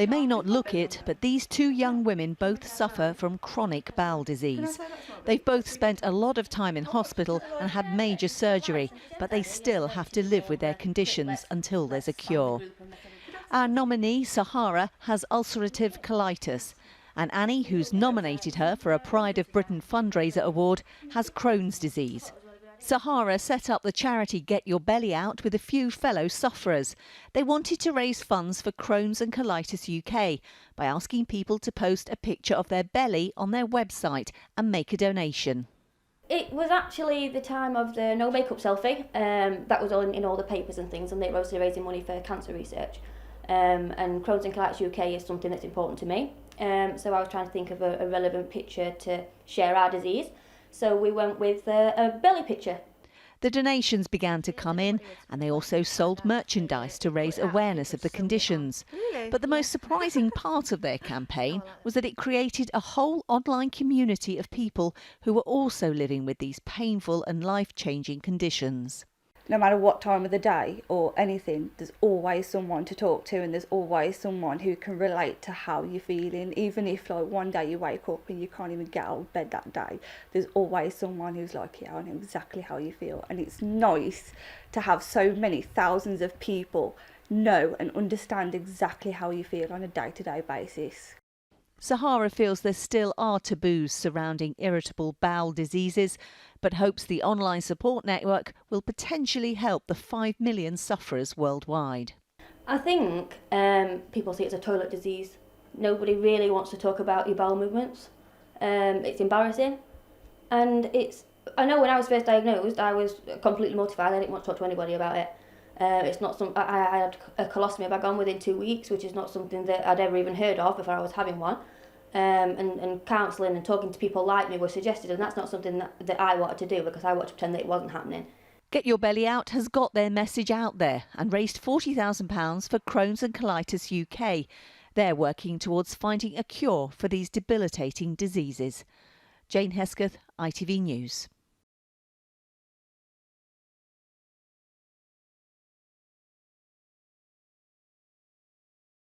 They may not look it, but these two young women both suffer from chronic bowel disease. They've both spent a lot of time in hospital and had major surgery, but they still have to live with their conditions until there's a cure. Our nominee, Sahara, has ulcerative colitis. And Annie, who's nominated her for a Pride of Britain fundraiser award, has Crohn's disease. Sahara set up the charity GetYourBellyOut with a few fellow sufferers. They wanted to raise funds for Crohn's and Colitis UK by asking people to post a picture of their belly on their website and make a donation. It was actually the time of the no makeup selfie. That was in all the papers and things, and they were obviously raising money for cancer research. And Crohn's and Colitis UK is something that's important to me. So I was trying to think of a relevant picture to share our disease. So we went with a belly picture. The donations began to come in, and they also sold merchandise to raise awareness of the conditions. But the most surprising part of their campaign was that it created a whole online community of people who were also living with these painful and life-changing conditions. No matter what time of the day or anything, there's always someone to talk to, and there's always someone who can relate to how you're feeling. Even if like one day you wake up and you can't even get out of bed that day, there's always someone who's like, yeah, I know exactly how you feel. And it's nice to have so many thousands of people know and understand exactly how you feel on a day-to-day basis. Sahara feels there still are taboos surrounding irritable bowel diseases, but hopes the online support network will potentially help the 5 million sufferers worldwide. I think people see it as a toilet disease. Nobody really wants to talk about your bowel movements. It's embarrassing, and I know when I was first diagnosed, I was completely mortified. I didn't want to talk to anybody about it. It's not some. I had a colostomy bag on within 2 weeks, which is not something that I'd ever even heard of before I was having one. And counselling and talking to people like me were suggested, and that's not something that I wanted to do, because I wanted to pretend that it wasn't happening. Get Your Belly Out has got their message out there and raised £40,000 for Crohn's and Colitis UK. They're working towards finding a cure for these debilitating diseases. Jane Hesketh, ITV News.